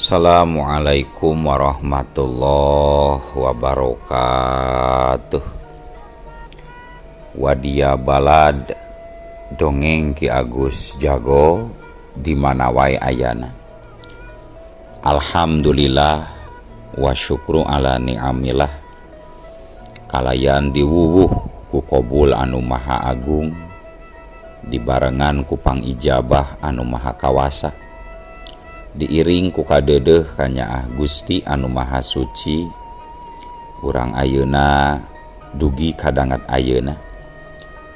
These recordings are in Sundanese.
Assalamualaikum warahmatullahi wabarakatuh. Wadia balad dongeng Ki Agus Jago di mana wae ayana. Alhamdulillah wa syukru ala ni'amillah. Kalayan diwuwuh ku qobul anu maha agung, dibarengan ku pangijabah anu maha kawasa, diiring ku kadeudeuh ka Nyaah Gusti anu maha suci. Urang ayeuna dugi kadangat ayeuna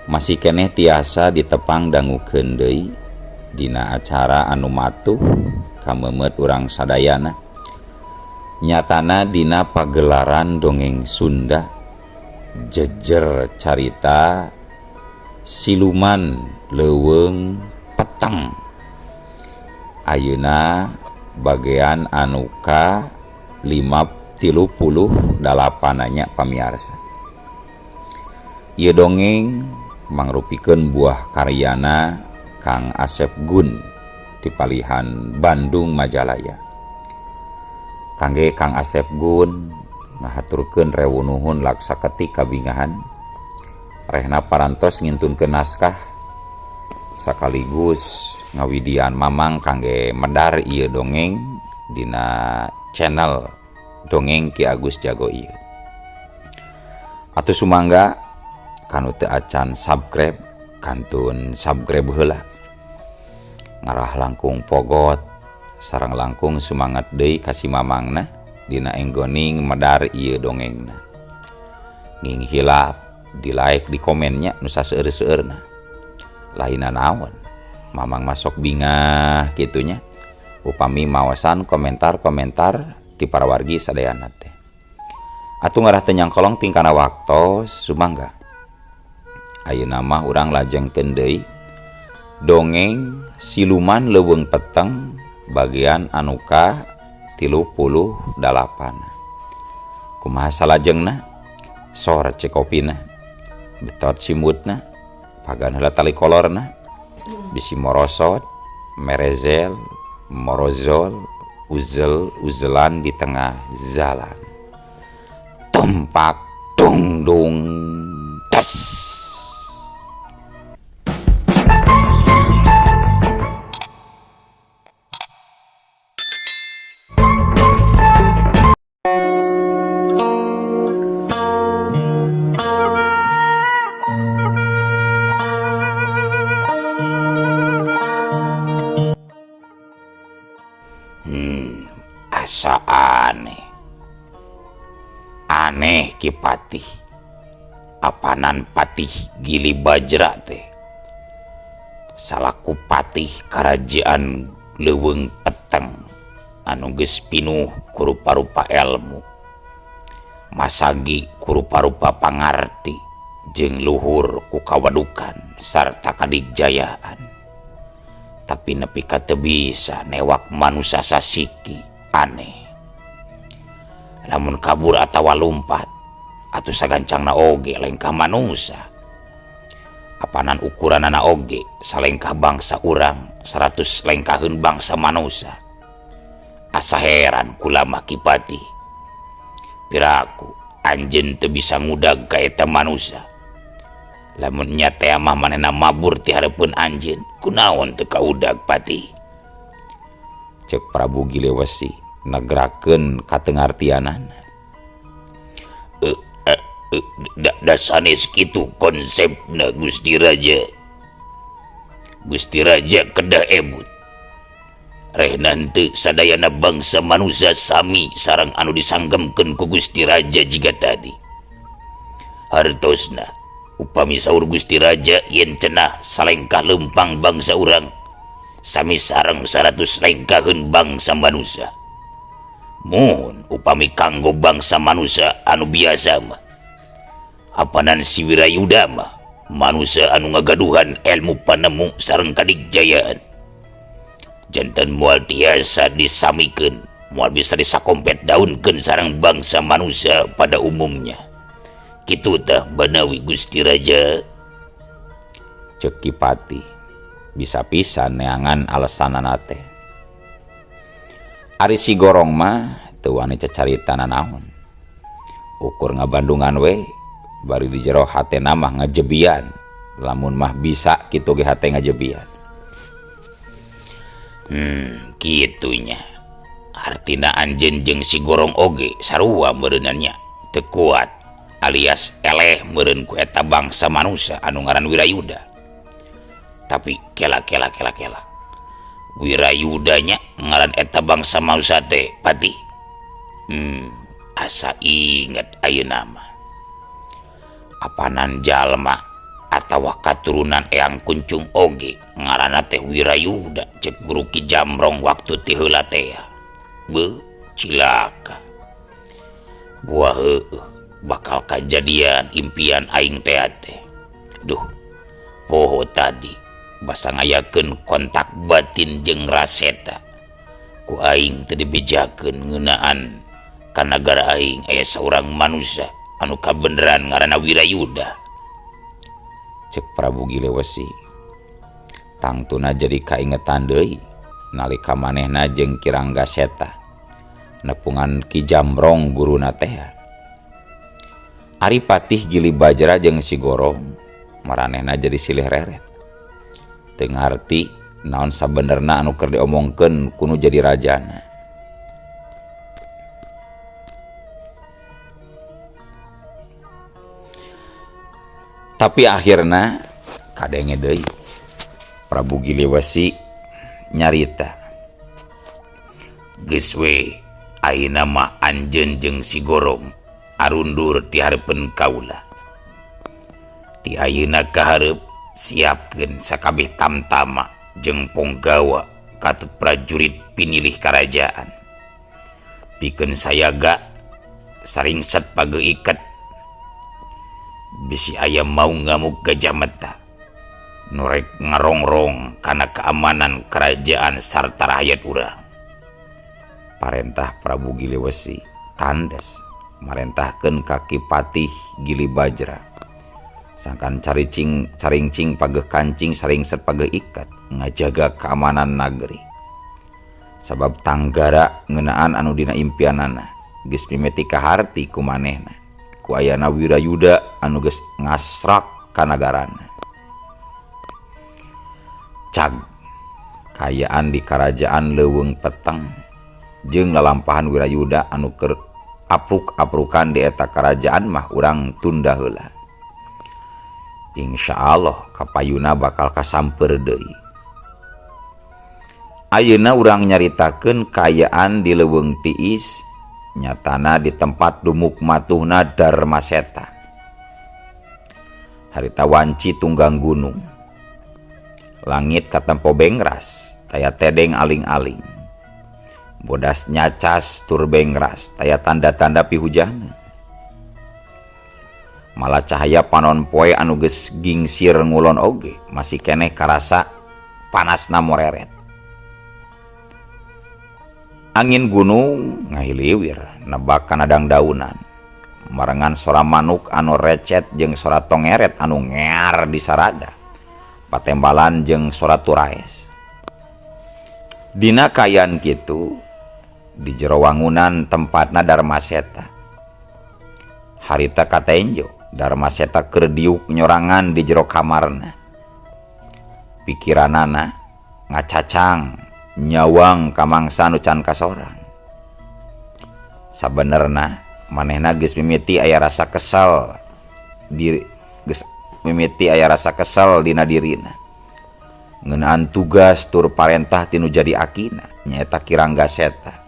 masih keneh tiasa ditepang dangukeun deui dina acara anu matuh kamemet urang sadayana. Nyatana dina pagelaran dongeng Sunda jejer carita siluman leuweung peteng. Ayeuna bagian anu ka 38 nya pamiarsa. Ieu dongeng mangrupikeun buah karyana Kang Asep Gun di Palihan Bandung Majalaya. Kangge Kang Asep Gun ngahaturkeun rewu nuhun laksaketi kabingahan rehna parantos ngintunkeun naskah sakaligus ngawidian mamang kangge medar ieu dongeng dina channel dongeng Ki Agus Jago ieu. Atuh sumangga kanu teu acan subscribe kantun subscribe heula. Ngarah langkung pogot sareng langkung sumanget deui ka si mamangna dina enggoning medar ieu dongengna. Nging hilap di like di komennya nu saseueur-seueurna. Lainna naon? Mamang masuk bingah gitunya upami maosan komentar-komentar ti para wargi sadayana teh. Atuh ngarah teu nyangkolong tingkana waktos sumangga. Ayeuna mah urang lajengkeun deui dongeng siluman leuweung peteng bagian anu ka 38. Kumaha salajengna? Sor cek kopina, betot simutna, pagan heula tali kolorna. Bisi morosot, merezel, morozol, uzel-uzelan di tengah jalan. Tempak dung dung tes. Asa aneh Ki Patih, apanan Patih Gili Bajra teh salaku patih kerajaan leuweung peteng anu geus pinuh ku rupa-rupa elmu, masagi ku rupa-rupa pangarti jeung luhur ku kawadukan sarta kadigjayaan. Tapi nepi ka teu bisa newak manusia sasiki. Aneh, lamun kabur atawa lumpat atuh sagancangna oge lengkah manusia. Apanan ukuranana oge salengkah bangsa urang 100 lengkaheun bangsa manusia. Asa heran kula mah Ki Patih, piraku anjeun teu bisa ngudag ka eta manusia. Lamun nya teh mah manehna mabur ti hareupeun anjeun, kunaon teu kaudag Patih? Cek Prabu Gilewesi nagrakeun katengartianan. Da sanes kitu konsepna Gusti Raja. Gusti Raja kedah ebut. Rehna henteu sadayana bangsa manusia sami sareng anu disanggemkeun ku Gusti Raja jiga tadi. Hartosna upami saur Gusti Raja yen cenah salengkah lempang bangsa urang sami sareng 100 lengkaheun bangsa manusia. Mun upami kanggo bangsa manusia anu biasa mah apanan si Wirayuda mah manusia anu ngagaduhan ilmu panemu sareng kadigjayaan. Janten moal tiasa disamikeun, moal bisa disakompet daunkeun sareng bangsa manusia pada umumnya. Kitu tah banawi Gusti Raja. Cek Ki Patih bisa pisan neangan alasanana teh. Ari si gorong mah teu wani cacarita nanaon. Ukur ngabandungan we bari di jero hatena mah ngajebian. Lamun mah bisa kitu ge hate ngajebian. Kitunya. Artina anjeun jeung si gorong oge sarua meureunannya teu kuat alias eleh meureun ku eta bangsa manusia anu ngaran Wirayuda. Tapi kela Wirayudanya ngaran eta bangsa manusia teh pati. Asa inget ayeuna mah. Apanan jalma atawa katurunan Eyang Kuncung oge ngaranna teh Wirayuda cek guru Ki Jamrong waktu ti heula teh. Cilaka. Gua bakal kejadian impian aing teh. Duh, poho tadi basa ngayakeun kontak batin jeung Raseta. Ku aing teu dibejakeun ngeunaan ka nagara aing aya saurang manusia anu kabeneran ngaranna Wirayuda. Cek Prabu Gilewesi. Tangtuna jadi kaingetan deui nalika manehna jeung Ki Ranggaseta nepungan Ki Jamrong guruna teh. Ari Patih Gili Bajra jeung si Gorong maranehna jadi silih reret. Teu ngarti naon sabenerna anu keur diomongkeun kuno jadi rajana. Tapi akhirna kadenge deui Prabu Giliwesi nyarita. Geus we ayeuna mah anjeun jeung si Gorong arundur ti hareupeun kaula. Ti ayeuna ka hareup siapkeun sakabeh tamtama jeung ponggawa katut prajurit pinilih karajaan. Pikeun sayaga saringset pageuiket bisi aya mau ngamuk Gajah Meta norek ngarongrong kana keamanan kerajaan sarta rakyat urang. Parentah Prabu Giliwesi tandes marentahkeun ka Ki Patih Gili Bajra sangkan caringcing pageuh kancing saringset pageuh ikat ngajaga keamanan nagri. Sabab tanggara ngeunaan anu dina impianana geus mimiti kaharti ku manehna ku ayana Wirayuda anu geus ngasrak ka nagarana. Cag kayaan di karajaan leuweung peteng jeung lalampahan Wirayuda anu keur apruk-aprukan di eta karajaan mah urang tunda heula. Insyaallah kapayuna bakal kasamper deui. Ayeuna urang nyaritakeun kayaan di Leuweung Tiis nyatana di tempat dumuk matuhna Darmaseta. Harita wanci tunggang gunung. Langit katempo bengras, taya tedeng aling-aling. Bodas nyacas tur bengras, taya tanda-tanda pihujana. Malah cahaya panon poe anu geus gingsir ngulon oge masih keneh karasa panasna moreret. Angin gunung ngahiliwir nebak kana dangdaunan. Marengan sora manuk anu recet jeung sora tongeret anu ngear di sarada. Patembalan jeung sora turaes. Dina kayan kitu di jero wangunan tempatna Darmaseta. Harita katenjo Darmaseta keur diuk nyorangan di jero kamarna. Pikiranana ngacacang nyawang ka mangsa nu can kasorang. Sabenerna manehna geus mimiti aya rasa kesal dina dirina. Ngeunaan tugas tur parentah tinu jadi akina nyaeta Ki Ranggaseta.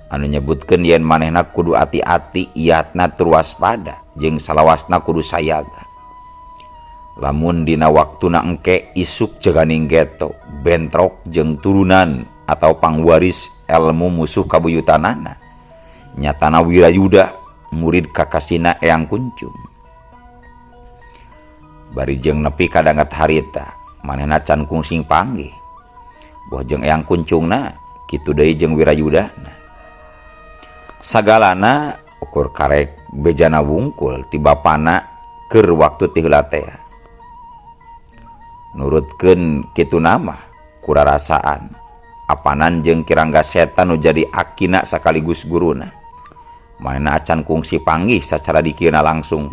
Anu nyebutkeun yen manehna kudu ati-ati iatna tur waspada jeung salawasna kudu sayaga. Lamun dina waktuna engke isuk jaganing geto, bentrok jeung turunan atau pangwaris ilmu musuh kabuyutanana. Nyatana Wirayuda murid kakasina Eyang Kuncung. Bari jeung nepi ka dangat harita, manehna can kungsing panggih. Boh jeung Eyang Kuncungna kitu deui jeung Wirayudana. Sagalana ukur karek bejana wungkul ti bapana keur waktu ti heula teh. Nurutkeun kitu nama kurarasaan apanan jeung Kirangga Seta nu jadi akina sakaligus guruna. Manehna acan kungsi panggih sacara dikieuna langsung.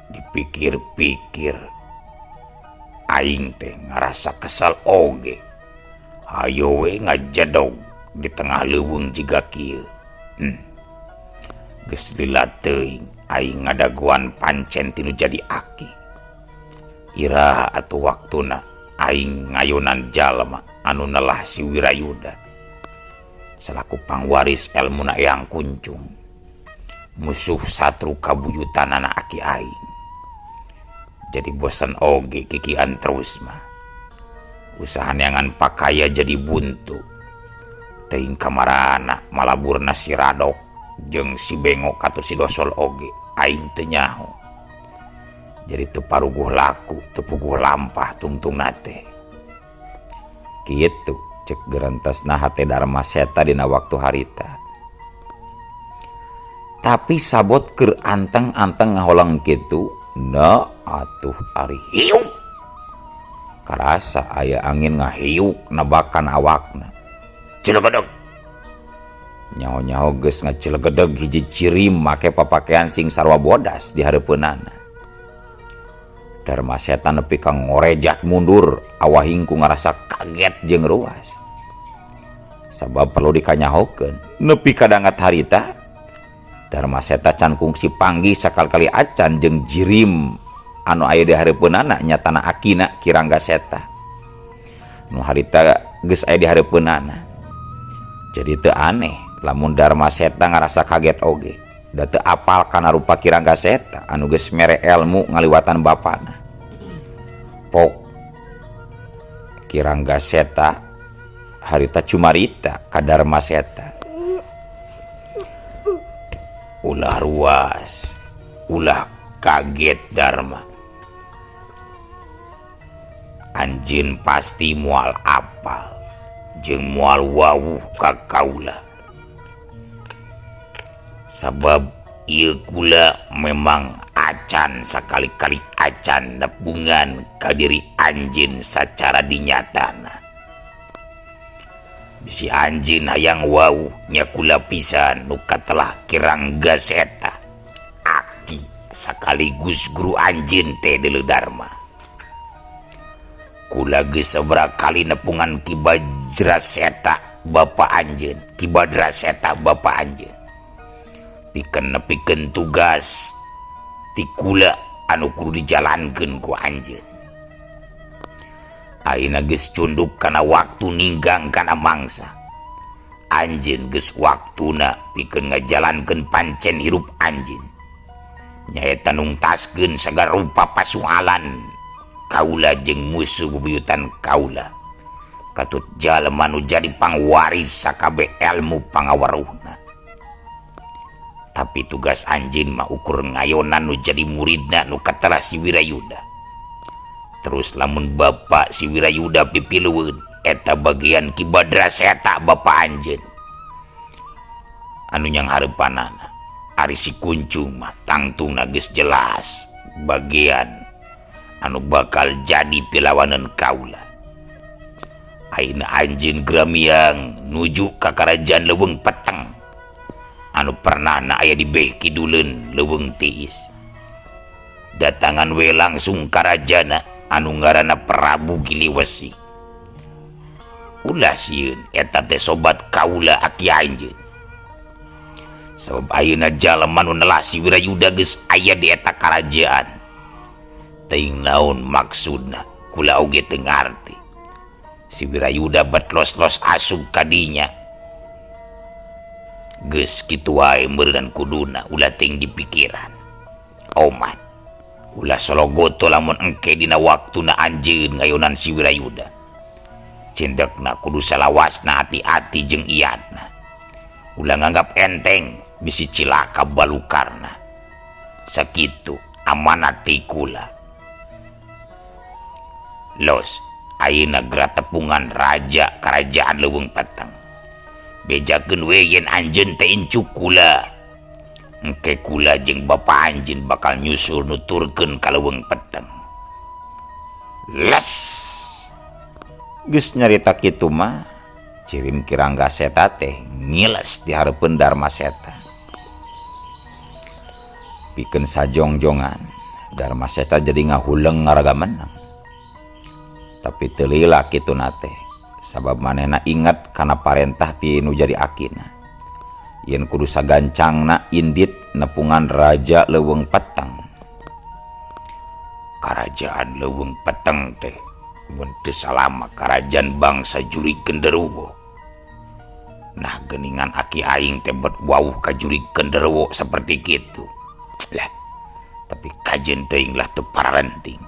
Dipikir-pikir aing teh ngarasa kesal oge. Hayo we ngajadog di tengah leuweung jiga kieu. Geus lila teuing aing ngadaguan pancen tinu jadi aki. Iraha atuh waktuna aing ngayonan jalma anu nelah si Wirayuda selaku pangwaris elmuna Eyang Kuncung, musuh satru kabuyutanana aki aing. Jadi bosan oge kikian terus mah. Usaha neangan pakaya jadi buntu. Teuing kamarana malaburna si Radok jeung si Bengok atau si Dosol oge aing teu nyaho. Jadi teu paruguh laku, teu puguh lampah tungtungna teh. Kitu cek gerentasna hate Darma Seta dina waktu harita. Tapi sabot keur anteng-anteng ngaholang kitu, na atuh ari hiuk. Karasa aya angin ngahiuk nabakan awakna. Cilegedeg. Nyaho-nyaho geus ngacilegedeg hiji cirim make papakean sing sarwa bodas di hareupeunana. Darma Seta nepi ka ngorejak mundur awahing ku ngarasa kaget jeung ruas. Sabab perlu dikanyahokeun nepi ka dangat harita Darma Seta can kungsi panggih sakal-kali acan jeung jirim anu aya di hareupeunana nyatana akina Kirangga Seta. Nu harita geus aya di hareupeunana. Jadi teu aneh lamun Darma Seta ngarasa kaget oge. Da teu apal kana rupa Kirangga Seta anu geus mere elmu ngaliwatan bapana. Pok Kirangga Seta harita cumarita ka Darma Seta. Ulah ruas, ulah kaget Darma. Anjeun pasti moal apal jeung moal wawuh ka kaula. Sabab ieu kula memang acan sakali-kali acan nepungan ka diri anjeun sacara dinyatana. Bisi anjeun hayang wawuh nya kula pisan nu katelah Kirangga Seta. Aki sakaligus guru anjeun teh deuleu Darma. Kula geus sabaraha kali nepungan Ki Bajra Seta bapa anjeun, Ki Badra Seta bapa anjeun. Pikeun tugas ti kula anu kudu dijalankeun ku anjeun. Ayeuna geus cunduk kana waktu ninggang kana mangsa. Anjeun geus waktuna pikeun ngajalankeun pancen hirup anjeun. Nyaeta nungtaskeun sagala rupa pasoalan kaula jeung musuh bebuyutan kaula. Katut jalma nu jadi pangwaris sakabeh elmu pangawaruhna. Tapi tugas anjeun mah ukur ngayonan nu jadi muridna nu katelah si Wirayuda. Terus lamun bapak si Wirayuda pipilueun eta bagian Ki Badra Seta bapa anjeun. Anu nyang hareupanana ari si Kuncung mah tangtungna geus jelas bagian anu bakal jadi pilawanan kaula. Ayeuna anjeun gramiang nuju ka karajaan Leuweung Peteng anu pernahna aya di beh kiduleun Leuweung Tiis. Datangan we langsung karajana anu ngaranna Prabu Giliwesi. Ulah sieun eta teh sobat kaula aki anjeun. Sabab ayeuna jalma nu nelah si Wirayuda geus aya di eta karajaan. Teuing naon maksudna kula oge teu ngarti. Si Wirayuda betlos-los asup kadinya. Geus kitu wae meureun kuduna ulah teuing dipikiran. Oman. Ulah sologoto lamun engke dina waktuna anjeun ngayonan si Wirayuda. Cendekna kudu salawasna hati-hati jeung iadna. Ulah nganggap enteng bisi cilaka balukarna. Sakitu amanat ti kula. Los, ayeuna geura tepungan raja karajaan Leuweung Peteng. Bejakeun we yen anjeun teh incuk kula. Engke kula jeung bapa anjeun bakal nyusul nuturkeun ka Leuweung Peteng. Les. Geus nyarita kitu mah Cirim Kirangga Seta teh ngiles di hareupeun Darma Seta. Pikeun sajongjongan Darma Seta jadi ngahuleng ngaraga menang. Tapi teu lila kituna teh sabab manehna inget kana parentah ti nu jadi akina. Yen kudu sagancangna indit nepungan Raja Leuweung Peteng. Karajaan Leuweung Peteng teh mun teu salama karajaan bangsa Juri Genderuwo. Nah geningan aki aing teh bet wauh ka Juri Genderuwo seperti kitu. Lah, tapi kajen teuing lah teu pararenting.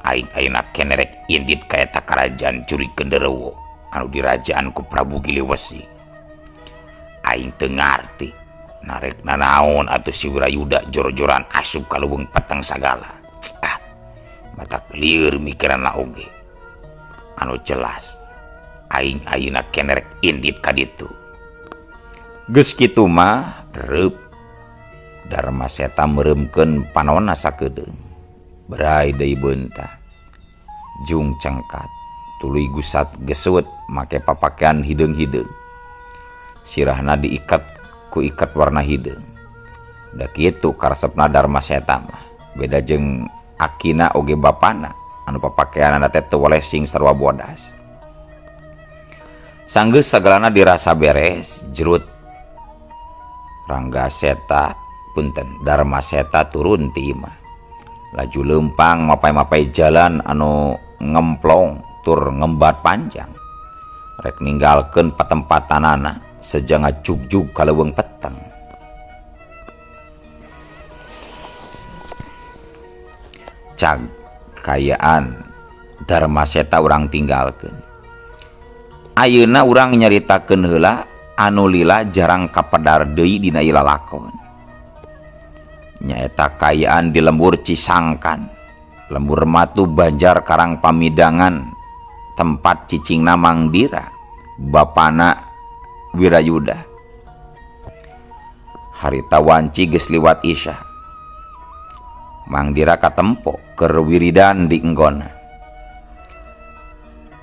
Aing ayeuna kenerek indit ka eta karajaan Juri Genderuwo anu dirajaan ku Prabu Giliwesi. Aing teu ngarti narek nanaon atuh si Wirayuda jor-joran asup ka Leuweung Peteng sagala. Mata clear mikiranna oge. Anu jelas aing ayeuna kenerek indit ka ditu. Geus kitu mah reup Darma Seta meuremkeun panaonna sakedeung. Berai deui beunta. Jung cengkat tuluy gusat gesut make papakean hideung-hideung. Sirahna diikat ku ikat warna hideung. Da kitu karesepna Darma Seta mah. Beda jeung akina oge bapana anu papakeanna teh teu waleh sing sarua bodas. Sanggeus sagalana dirasa beres, jerut Rangga Seta punten Darma Seta turun ti imah. Laju leumpang mapai-mapai jalan anu ngemplong tur ngembat panjang. Rek ninggalkeun patempatanana sejanga jugjug ka Leuweung Peteng. Cag kayaan Darma Seta urang tinggalkeun. Ayeuna urang nyaritakeun heula anu lila jarang kapedar deui dina ieu lalakon. Nyaeta kayaan di lembur Cisangkan, lembur Matu Banjar Karang Pamidangan, tempat cicingna Mang Dira, bapana Wirayuda. Harita wanci geus liwat isya. Mang Dira katempo keur wiridan di enggona.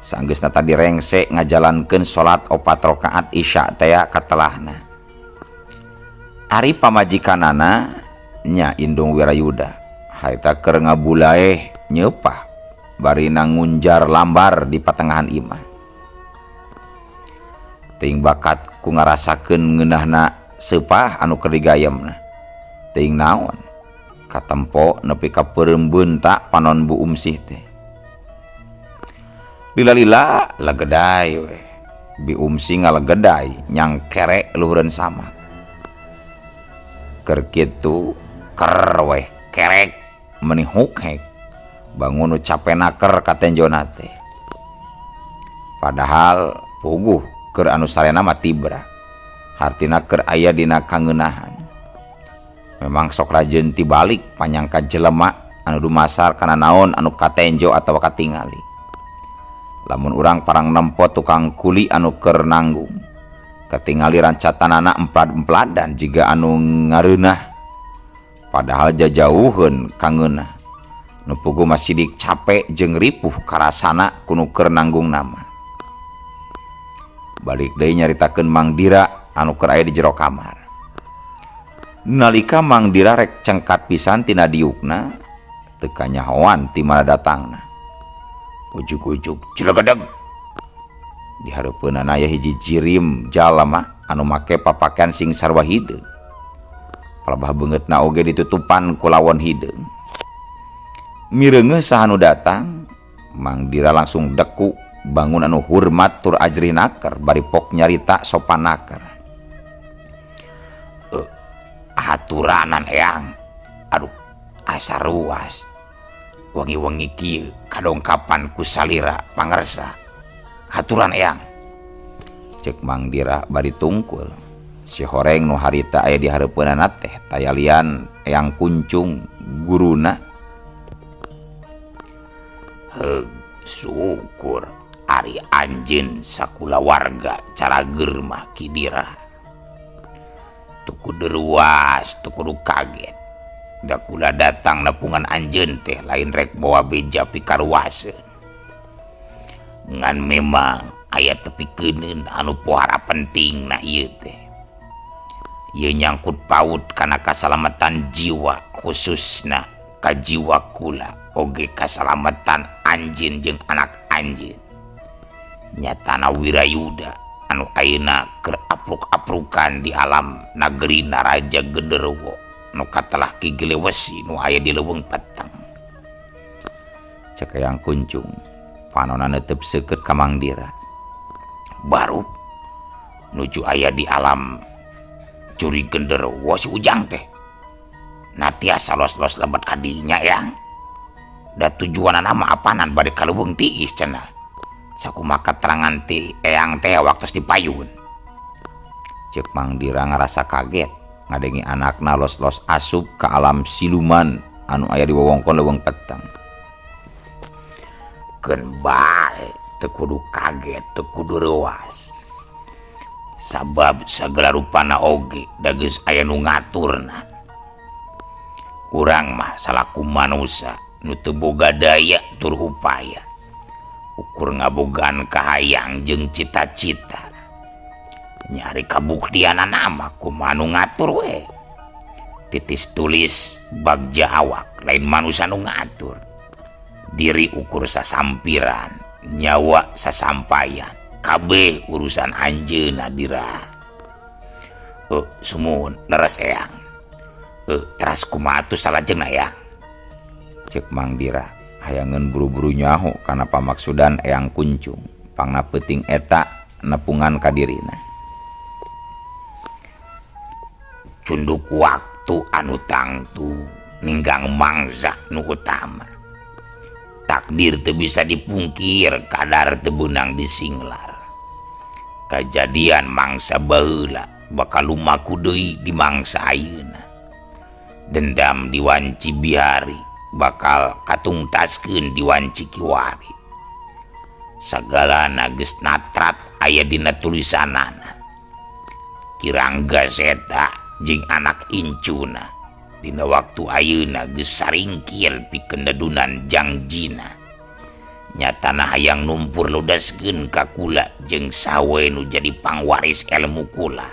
Sanggeusna tadi rengse ngajalankeun salat 4 rakaat isya teh katelahna. Ari pamajikanana nya indung Wirayuda harita keur ngabulaeh nyeupah bari ngunjar lambar di patengahan imah. Teuing bakat ku ngarasakeun ngeunahna seupah anu keur digayemna. Teuing naon? Katempo nepi ka peureum tak panon Bu Umsih teh. Lila-lila legedai we. Bi Umsih ngalegedai nyang kerek luhureun samak. Keur kitu ker we kerek meuni hukhek. Bangun nu capenaker katenjona teh. Padahal puguh keur anu sarena mah tibra. Hartina keur aya dina kangeunahan. Memang sok rajeun tibalik panyangka jelema anu dumasar kana naon anu katenjo atawa katingali. Lamun urang parang nempo tukang kuli anu keur nanggung, katingali rancatanana emplad-empladan jiga anu ngareunah. Padahal jajauheun kangeunah. Nu puguh masidik capek jeung ripuh karasana kunu keur nanggung nama. Balik deui nyaritakeun Mang Dira anu keur aya di jero kamar. Nalika Mang Dira rek cengkat pisan tina diukna, teu kanyahoan ti mana datangna. Ujug-ujug cilegadeg. Di hareupeunana aya hiji jirim jalma anu make papakean sing sarua hideung. Palebah beungeutna oge ditutupan ku lawon hideung. Mireungeuh saha nu datang, Mang Dira langsung deku bangun anu hormat tur ajrih naker bari pok nyarita sopan naker. Haturanan eyang, aduh asa ruas. Wengi-wengi kieu kadongkapan ku salira pangarsa. Haturan eyang. Cek Mang Dira bari tungkul. Si horeng nu harita aya di hareupeunana teh tayalian eyang kuncung guruna. Syukur ari anjeun sakula warga carager mah Kidira. Tuku deruas, tuku kaget. Da kula datang nepungan anjeun teh lain rek bawa beja pikaruaseun. ngan memang aya tepikeun anu pohara penting na ieu teh. Ieu nyangkut paut kana kasalamatan jiwa, khususna ka jiwa kula oge kasalamatan anjeun jeung anak anjeun. Nyatana Wirayuda anu ayeuna keur apruk-aprukan di alam nageri Raja Genderuwo nu katelah Ki Gelewesi nu aya di Leuweung Peteng. Cek Eyang Kuncung panonna neuteup seukeut ka Mang Dira. Baru nuju aya di alam Curi Genderuwo si Ujang teh. Na tiasa los-los lebat kadinya yang. Da tujuanna mah apanan bade ka Leuweung Tiis cenah. Sakumaha keterangan ti Eyang teh waktos di payun. Cek Mang Dira ngarasa kaget ngadengi anakna los-los asup ke alam siluman anu aya di wewengkon Leuweung Peteng. Keun bae teu kudu kaget, teu kudu reuas. Sabab sagala rupana oge da geus aya nu ngaturna. Urang mah salaku manusia nu teu boga daya tur upaya. Ukur ngabogaan kahayang jeung cita-cita. Nyari kabuktianana mah kumaha nu ngatur we. Titis tulis bagja awak lain manusia nu ngatur. Diri ukur sasampiran, nyawa sasampayan, kabeh urusan anjeunna Dira. Sumun leres Eyang. Teras kumaha atuh salajengna Eyang? Cek Mang Dira hayangeun buru-buru nyaho kana pamaksudan Eyang Kuncung. Pangna peuting eta nepungan ka dirina. Cunduk waktu anu tangtu ninggang mangsa nu utama. Takdir teu bisa dipungkir, kadar teu beunang disinglar. Kajadian mangsa baheula bakal lumaku deui di mangsa ayeuna. Dendam di wanci biari bakal katungtaskeun di wanci kiwari. Sagalana geus natrat aya dina tulisanana. Kirangga seta jeung anak incuna dina waktu ayeuna geus saringkil pikeun nedunan jangjina. Nyatana hayang numpur lodaskeun ka kula jeung sawe nu jadi pangwaris ilmu kula.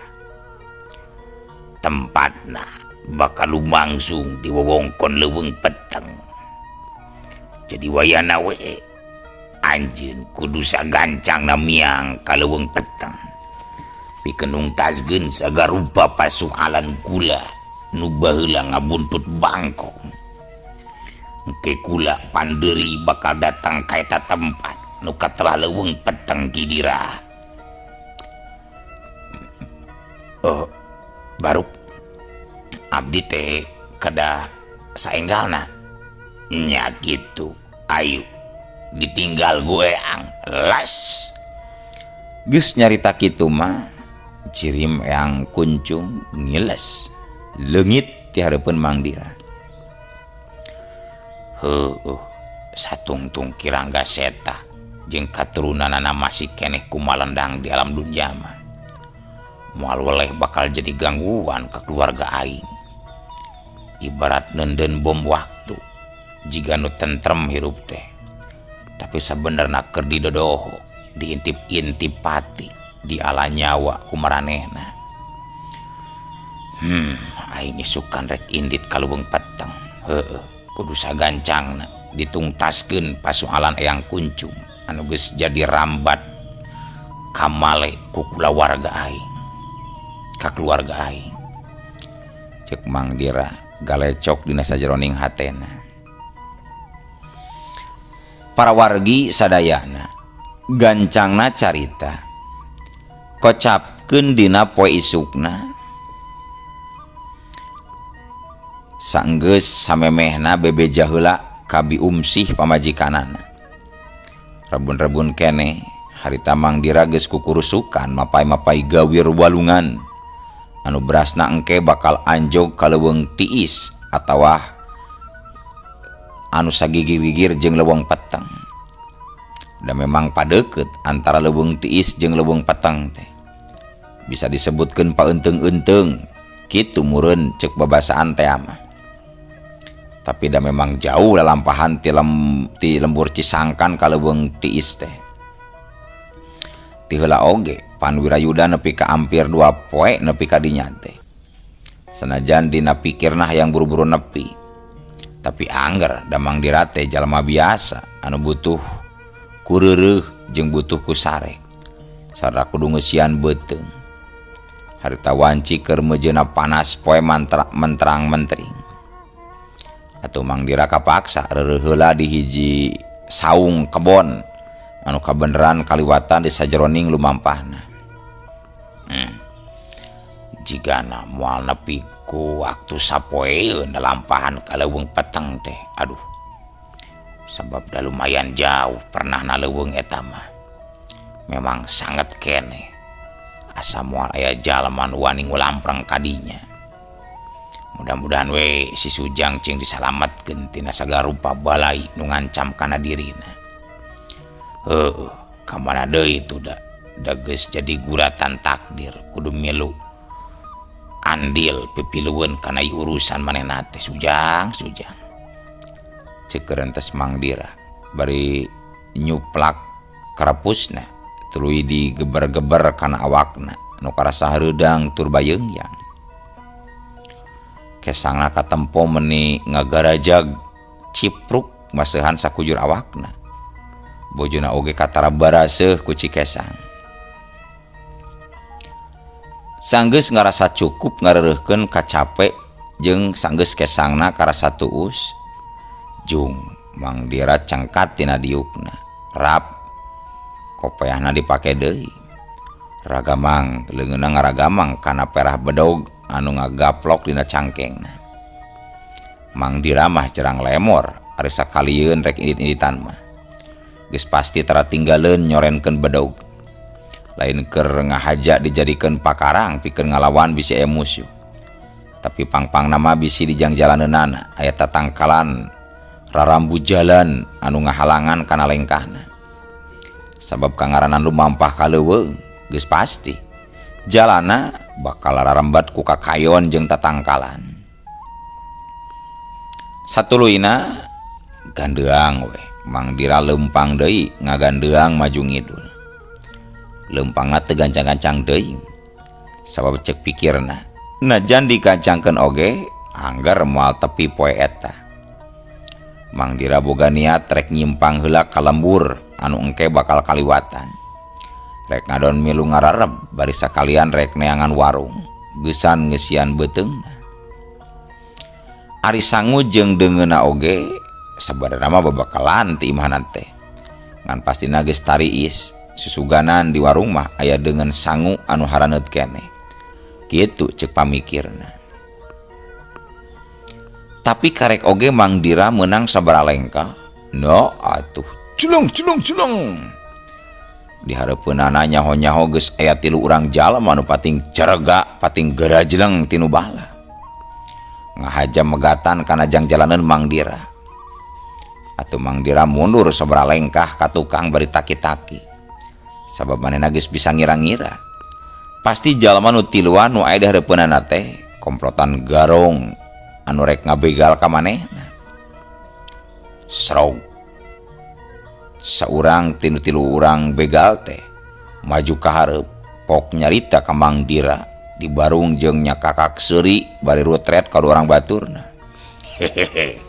Tempatna bakal lumangsung di wewengkon Leuweung Peteng. Jadi wayana we anjeun kudu sagancangna miang ka Leuweung Peteng. Pikeun nungtaskeun sagarupa pasoalan kula nu baheula ngabuntut bangkong. Engke kula pandeuri bakal datang ka eta tempat nu katelah Leuweung Peteng Ki Dira. Baru abdi teh kada saenggalna. Nya kitu. Ayo ditinggal gue ang las. Geus nyarita kitu mah cirim Eyang Kuncung ngiles. Leungit ti hareupeun Mang Dira. Satungtung Kirangga seta jeung katurunanna masih keneh kumalendang di alam dunya mah. Moal weleh bakal jadi gangguan ke keluarga aing. Ibarat nenden bom waktu jiga nu tentrem hirup teh. Tapi sabenerna keur didodoho, diintip-intip pati, diala nyawa kumaranehna. Aing isukan rek indit ka Leuweung Peteng. Kudu sagancangna ditungtaskeun pasoalan Eyang Kuncung anu geus jadi rambat kamale ku kulawarga aing, ka keluarga aing. Cek Mang Dira galecok dina sajeroning hatena. Para wargi sadayana gancangna carita kocapkeun dina poe isukna saenggeus samemehna bebeja heula ka biumsih pamajikanana. Rebun-rebun keneh harita Mang Dira geus kukurusukan mapai-mapai gawir walungan anu berasna engke bakal anjog ka Leuweung Tiis atawa anu sagigir-gigir jeung Leuweung Peteng. Da memang padeukeut antara Leuweung Tiis jeung Leuweung Peteng teh. Bisa disebutkeun paeunteng-eunteng kitu meureun ceuk babasaan teh mah. Tapi da memang jauh lalampahan ti lembur Cisangkan ka Leuweung Tiis teh. ti heula oge pan Wirayuda nepi ka hampir 2 poe nepi ka dinya teh. Sanajan dina pikirna hayang buru-buru nepi, tapi angger da Mang Dira teh jalma biasa anu butuh kureureuh jeung butuh ku sarek sarta kudu ngeusian beuteung. Harita wanci keur mejeuna panas poe menterang mentring. Atuh Mang Dira kapaksa reureuh heula di hiji saung kebon anu kabeneran kaliwatan di sajeroning lumampahna. Jigana moal nepi ku waktu sapoeun lampahan ka leuweung peteng teh. Aduh, sabab da lumayan jauh pernah na leuweung eta mah. Memang sangat kene asa moal aya jalma nu wani ngulamprang kadinya. Mudah-mudahan we si Sujang cing disalametkeun tina sagarupa balai nu ngancam kana dirina. Kamana deui itu da geus jadi guratan takdir kudu milu andil pipilueun kana urusan manehna teh. Sujang ceuk entes Mang Dira bari nyuplak karepusna tuluy digeber-geber kana awakna nu karasa hareudang tur bayeungyang. Kesangna katempo meuni ngagarajag cipruk maseuhan sakujur awakna. Bojona oge katara baraseuh ku Cikesang. Sanggeus ngarasa cukup ngareureuhkeun kacape jeung sanggeus kesangna karasa tuus, jung Mang Dira cangkat tina diukna. Rap kopeahna dipake deui. Ragamang leungeunna ngaragamang kana perah bedog anu ngagaplok dina cangkengna. Mang Dira mah cerang lemor ari sakalieun rek indit-inditan mah. Geus pasti taratinggaleun nyorenkeun bedog. Lain keur ngahaja dijadikeun pakarang pikeun ngalawan bisi aya musuh. Tapi pangpang nama bisi di jangjalaneunana aya tatangkalan rarambu jalan anu ngahalangan kana lengkahna. Sabab kangaranan lumampah ka leuweung geus pasti jalana bakal rarambat ku kakayon jeung tatangkalan. Satuluyna gandeang we. Mang Dira lempang deui ngagandeang maju ngidul. Lempangna teu gancang-gancang deui. Sabab cek pikirna, najan digancangkeun oge angger moal tepi poe eta. Mang Dira boga niat rek nyimpang heula ka lembur anu engke bakal kaliwatan. Rek ngadon milu ngarareb bari sakalian rek neangan warung, geusan ngeusian beuteungna. Ari sangu jeung deungeunna oge sabarana mah babakalan ti imahna teh. Ngan pastina geus tariis susuganan di warung mah aya dengan sangu anu haraneut keneh. Kitu ceuk pamikirna. Tapi karek oge Mang Dira meunang sabaralengka. No atuh culung. Di hareupeunana nyaho-nyaho geus aya 3 urang jalma anu pating cerega pating gerajleng tinu bala. Ngahaja megatan kana jangjalaneun Mang Dira. Atuh Mang Dira mundur sabaralengkah ka tukang bari taki-taki. Sabab manehna geus bisa ngira-ngira. Pasti jalma nu tiluan nu aya di hareupeunana teh komplotan garong anu rek ngabegal ka manehna. Srog. Saurang tinu 3 urang begal teh maju ka hareup pok nyarita ka Mang Dira di barung jeung nya kakak seuri bari rutret ka urang baturna. Hehehe.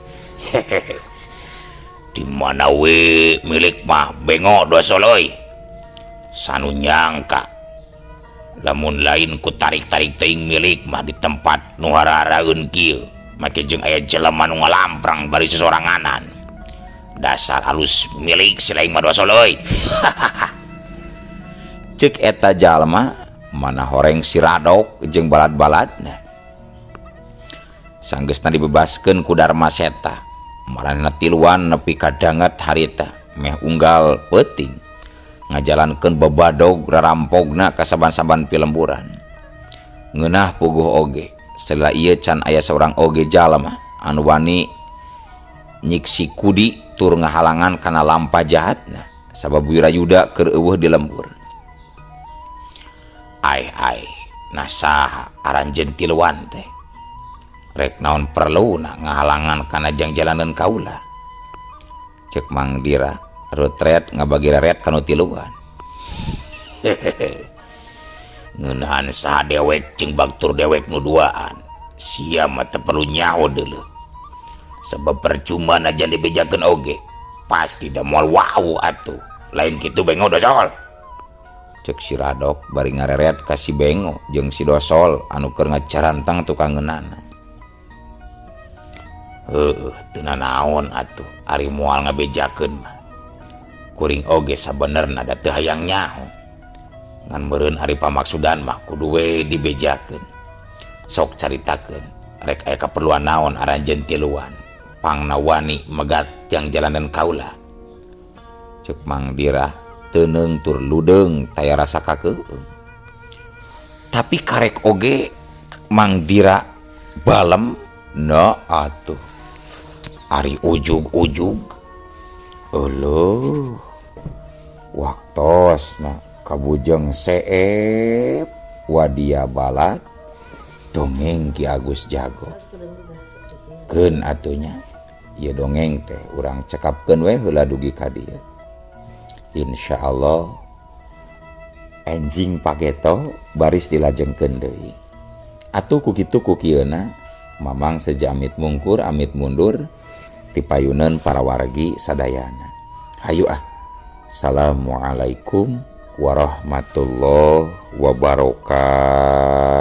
Di mana we milik mah bengok dosoloy. Sanu nyangka lamun lain ku tarik-tarik teuing milik mah di tempat nu hararaeun kieu make jeung aya jelema nu ngalamprang bari sesoranganan. Dasar halus milik silaing mah dosoloy. Ceuk eta jalma mana horeng si Radok jeung balad-baladna. Sanggeusna dibebaskeun ku Darmaseta, maranehna tiluan nepi ka danget harita meh unggal peuting ngajalankeun babadog rarampogna ka saban-saban pilemburan. Ngeunah puguh oge setelah ieu can aya seorang oge jalma anu wani nyiksi kudi tur ngahalangan kana lampa jahatna sabab Wirayuda keur eueuh di lembur. Ai nasaha aranjeun tiluan teh rek naon perluna ngahalangan kana jangjalaneun kaula. Ceuk Mang Dira rutret ngabagi reret kanu tiluan. ngeunaan saha dewek jeung baktur dewek nu duaan sia mah teu perlu nyaho deuleu sebab percuma najan dibejakeun oge pasti da moal wau atuh lain kitu bengo dosol cek si Radok bari ngareret ka si Bengo jeung si Dosol anu keur ngacarantang tukang ngeunana. Teu nanaon atuh ari moal ngabejakeun mah kuring oge sabenerna da teu hayang nyaho ngan meureun ari pamaksudan mah kudu we dibejakeun sok caritakeun rek aya kaperluan naon aranjeun tiluan pangna wani megat jang jalanan kaula cek Mang Dira teuneng tur ludeung taya rasa kakeueung. Tapi karek oge Mang Dira balem na atuh ari ujug-ujug eueuh waktos na kabujeng seep wadia balat dongeng Ki Agus Jago keun atunya ieu dongeng teh urang cekapkeun we heula dugi ka dieu. Insyaallah enjing pageto baris dilajengkeun deui. Atuh ku kitu ku kieuna mamang seja amit mungkur amit mundur ti payuneun para wargi sadayana. Hayu ah. Assalamualaikum warahmatullahi wabarakatuh.